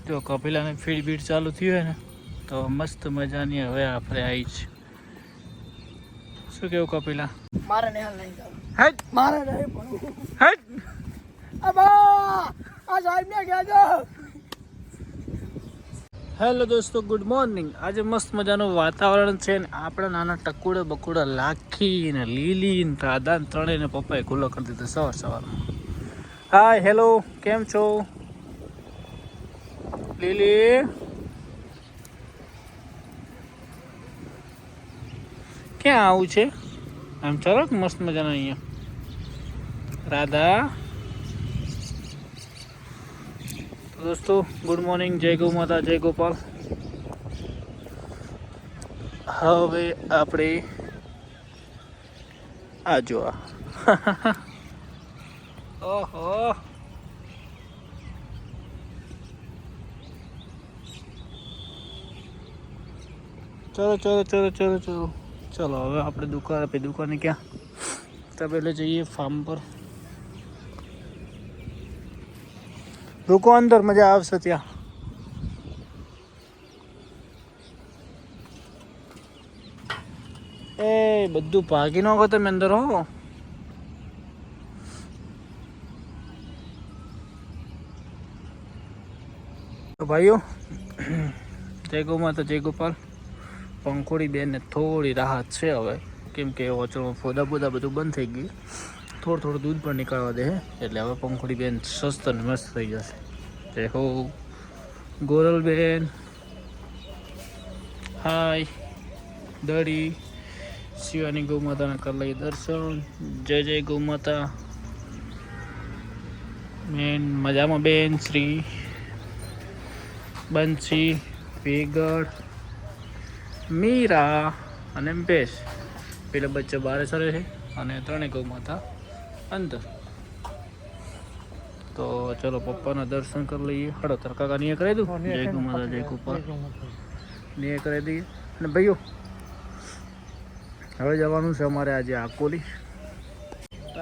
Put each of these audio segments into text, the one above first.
જો કપિલાને ફીડ બીડ ચાલુ થયું હોય ને તો મસ્ત મજાની હવે આપણે આવી છે. શું કેવું કપિલા? મારે નહીં નહીં જાવ. હેટ મારે નહીં પણ હેટ અબા આ સાહેબ ને કહેજો. હેલો દોસ્તો, ગુડ મોર્નિંગ. આજે મસ્ત મજાનું વાતાવરણ છે ને આપણા નાના ટકુડા બકુડા લાખી ને લીલી ને રાધા ને ત્રણેયને પપ્પાએ ખુલ્લો કરી દીધો સવારમાં. હાય હેલો, કેમ છો લીલી? ક્યાં આવું છે? આમ ચાલો મસ્ત મજાના અહીંયા રાધા. દોસ્તો ગુડ મોર્નિંગ, જય ગૌ માતા, જય ગોપાલ. હવે આપણે આ જોવા ઓહો ચલો ચલો ચલો ચલો ચલો ચલો હવે આપણે દુકાને ક્યાં તો પહેલે જઈએ ફાર્મ પર. રૂકો, અંદર મજા આવશે ત્યાં. એ બધું ભાગી નાખો તમે અંદર. હો તો ભાઈઓ, જય ગૌ માતા, જય ગોપાલ. પંખોડી બેનને થોડી રાહત છે હવે, કેમ કે ઓચળમાં ફોદા બોદા બધું બંધ થઈ ગયું. થોડું દૂધ પણ નીકળવા દે એટલે હવે પંખોડી બેન સસ્ત ને મસ્ત થઈ જશે. જય હો ગોરલ બેન. હાય દડી. શિવાની ગૌ માતાના કરી લઈએ દર્શન. જય જય ગૌ માતા. બેન મજામાં? બેન શ્રી બંસી, વેગડ, મીરા અને બેસ. પેલા બચ્ચા બહાર સરે છે અને ત્રણેય ગૌ માતા અંદર. તો ચલો પપ્પાના દર્શન કરી લઈએ. હડો તાર કાકા નિયે કરાવી દઉં. જય ગૌ માતા, જય ગોપાલ નિયે કરાવી દઈએ. અને ભાઈઓ હવે જવાનું છે અમારે આજે આકોલી.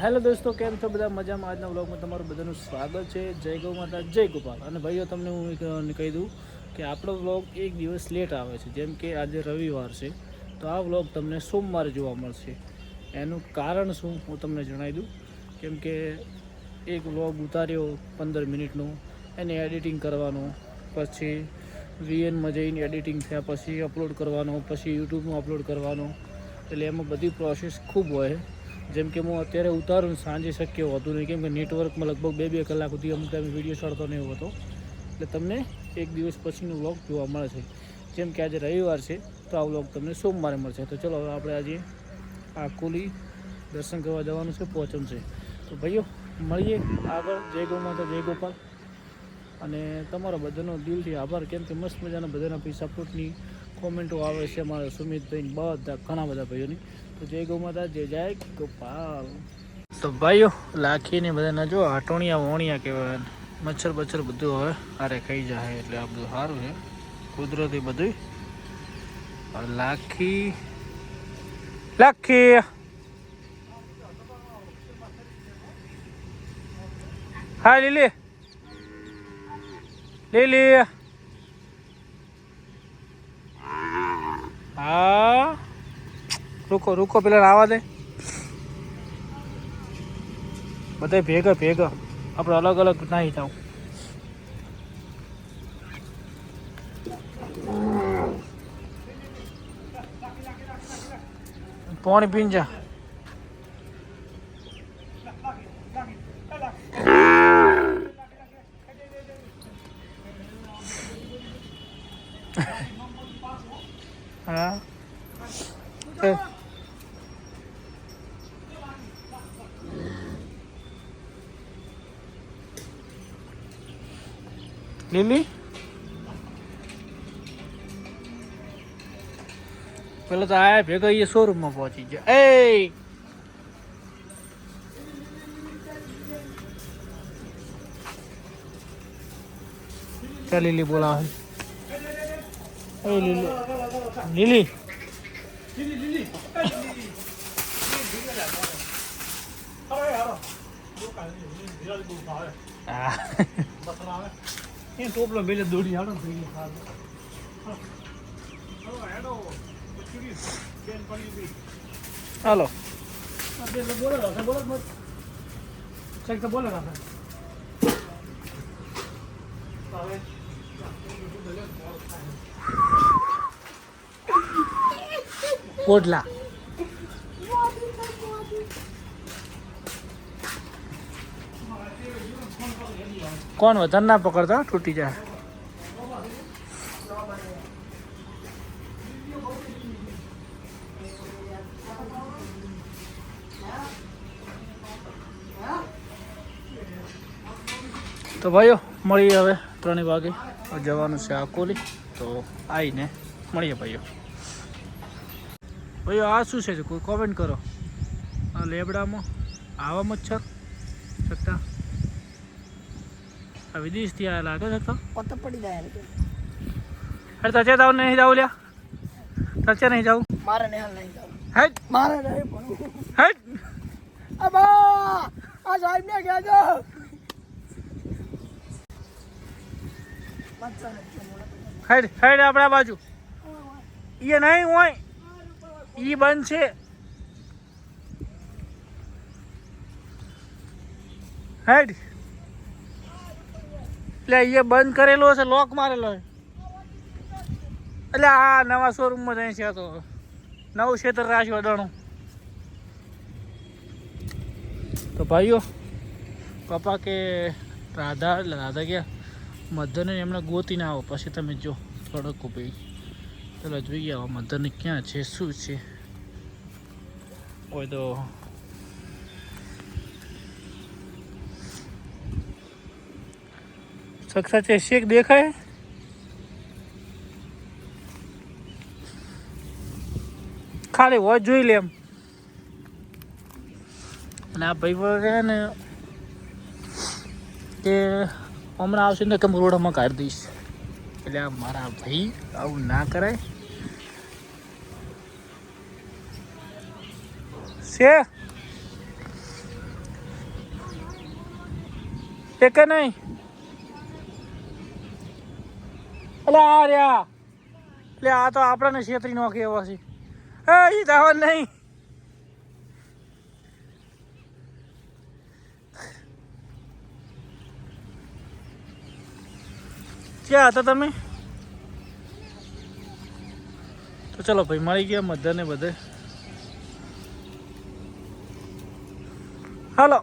હેલો દોસ્તો, કેમ છો બધા? મજામાં? આજના વ્લોગમાં તમારું બધાનું સ્વાગત છે. જય ગૌ માતા, જય ગોપાલ. અને ભાઈઓ તમને હું કહી દઉં કે આપણો વ્લોગ એક દિવસ લેટ આવે છે. જેમ કે આજે રવિવાર છે તો આ વ્લોગ તમને સોમવારે જોવા મળશે. એનું કારણ શું હું તમને જણાવી દઉં. કેમ કે એક વ્લોગ ઉતાર્યો 15 મિનિટનું, એને એડિટિંગ કરવાનું, પછી VNમાં જઈને એડિટિંગ થયા પછી અપલોડ કરવાનો, પછી યુટ્યુબમાં અપલોડ કરવાનો. એટલે એમાં બધી પ્રોસેસ ખૂબ હોય. જેમ કે હું અત્યારે ઉતારું ને સાંજે શક્ય હોતું નહીં, કેમ કે નેટવર્કમાં લગભગ 2-2 કલાક સુધી અમુક ટાઈમે વિડીયો ચડતો નહીં હોતો. એટલે તમને એક દિવસ પછીનો વ્લોગ જોવા મળે છે. જેમ કે આજે રવિવાર છે તો આ વ્લોગ તમને સોમવારે મળશે. તો ચલો હવે આપણે આજે આકોલી દર્શન કરવા જવાનું છે, પહોંચમ છે. તો ભાઈઓ મળીએ આગળ. જય ગૌ માતા, જય ગોપાલ. અને તમારો બધાનો દિલથી આભાર, કેમ કે મસ્ત મજાના બધાના પૈસા સપોર્ટની કોમેન્ટો આવે છે મારા સુમિતભાઈ બધા ઘણા બધા ભાઈઓની. તો જય ગૌ માતા, જય જય ગોપાલ. તો ભાઈઓ લાખીને બધાના જો આટોણિયા વોણિયા કહેવાય, મચ્છર બચ્છર બધું હવે આરે ખાઈ જાય. એટલે આ બધું સારું છે કુદરતી બધું. લાખી લાખી હા લીલી લીલી હા રૂકો રૂકો, પેલા આવા દે. બધા ભેગા ભેગા, આપણે અલગ અલગ નાહી જાવ. પાણી પીને જા. હા લીલી પેલા તો આયા ભેગા એ શોરૂમમાં પહોંચી ગયા. એ ચાલ લીલી બોલાવે. એ લીલી લીલી એ ટોપલો બેલે દોડી હાડો થઈ ગયો હાલો બોલો પોટલા કોણ વધારે ના પકડતા તૂટી જાય તો ભાઈઓ મળીએ હવે 3 વાગે જવાનું છે અકોલી તો આવીને મળીએ ભાઈઓ આ શું છે કોઈ કોમેન્ટ કરો આ લેબડામાં આવા મચ્છર શકતા આ વિદેશથી આ લાગે શકતા પત્તા પડી જાય અરે તચે જાવ નહીં જાવ લ્યા તચે નહીં જાવ મારે ને હાલ નહીં જાવ હેટ મારે નહીં પણ હેટ અબા આ સાહેબ ને ગયા જો હેડ આપણા બાજુ એ નહીં હોય ઈ બંધ છે હેડ એટલે એ બંધ કરેલો છે લોક મારેલો છે એટલે આ નવા શોરૂમમાં જાય છે તો નવું ક્ષેત્ર રાખ્યું અડાણું તો ભાઈઓ પપ્પા કે રાધા ગયા મધરને એમને ગોતીને આવો પછી તમે જો થોડોક ભાઈ ચાલો જોઈએ આવો મધરને ક્યાં છે શું છે હોય તો સક્ષા છે શેક દેખાય ખાલી હોય જોઈ લે એમ અને આ ભાઈ કહે ને કે હમણાં આવશે ને કે રોડમાં કાઢી દઈશ એટલે આ મારા ભાઈ આવું ના કરાય છે કે નહીં એટલે આ રહ્યા એટલે આ તો આપણને છેતરી નોખી એવા છે એ દાવા નહીં ક્યાં હતા તમે તો ચલો ભાઈ મળી ગયા મધરને બધે હાલો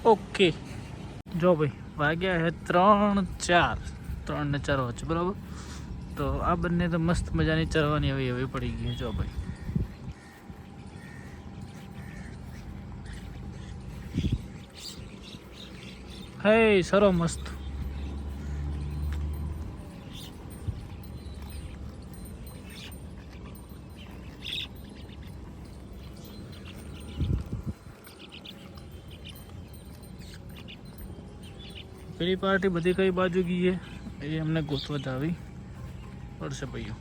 ઓકે જો ભાઈ વાગ્યા હે 3:04 ને 4 વચ્ચે બરાબર તો આ બંને તો મસ્ત મજાની ચરવાની એવી પડી ગઈ જો ભાઈ હે સરો મસ્ત પેલી પાર્ટી બધી કઈ બાજુ ગઈ છે એ અમને ગોતવા જ આવી પડશે ભાઈઓ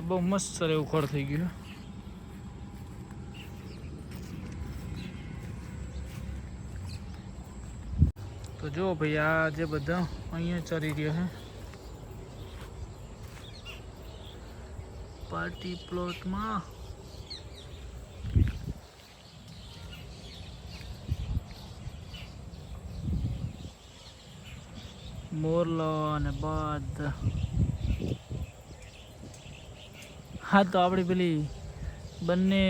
બહુ મસ્ત સર એવું ખોળ થઈ ગયું તો જો ભાઈ આ જે બધા અહીંયા ચરી રહ્યા છે પાર્ટી પ્લોટમાં મોરલો અને બાદ હા તો આપણી પેલી બંને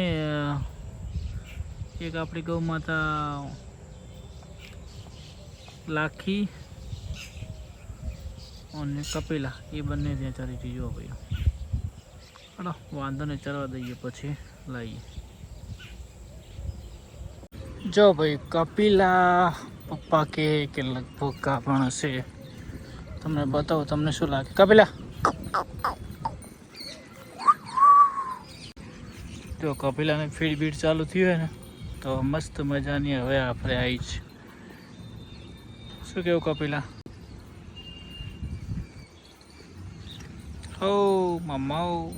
એક આપણી ગૌ માતા લાખી અને કપિલા એ બંને ત્યાં ચાલી હતી જો ભાઈ હલો વાંધો ને ચરવા દઈએ પછી લાવીએ જો ભાઈ કપિલા પપ્પા કે લગભગ કાપણ હશે તમને બતાવો તમને શું લાગે કપિલા જો કપિલાને ફીડ બીડ ચાલુ થયું હોય ને તો મસ્ત મજાની હવે આપણે આવી છે શું કેવું કપિલા ઓ મામા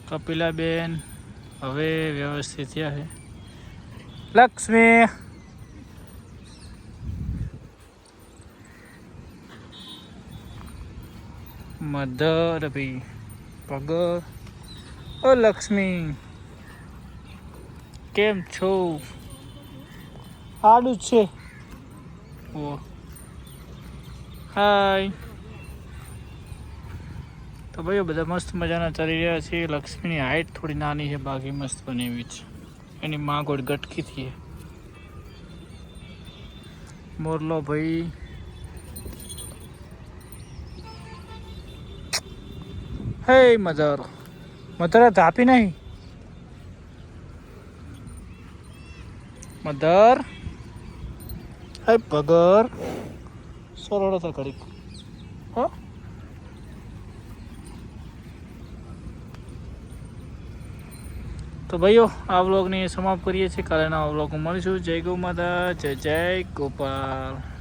કપિલાબેન હવે વ્યવસ્થિત થયા છે. લક્ષ્મી મધર ભાઈ પગર. ઓ લક્ષ્મી કેમ છો? આડું જ છે. ઓ હાય. તો ભાઈઓ બધા મસ્ત મજાના ચાલી રહ્યા છે. લક્ષ્મીની હાઈટ થોડી નાની છે, બાકી મસ્ત બનેવી છે. એની માગોડ ગટકી થી. મોરલો ભાઈ હે મધર ધાપી નહીં. મધર હે પગર સરળ તો કરી હો. તો ભાઈઓ આ વ્લોગને સમાપ્ત કરીએ છીએ. કાલે નવા વ્લોગમાં મળીશું. જય ગૌ માતા, જય જય ગોપાલ.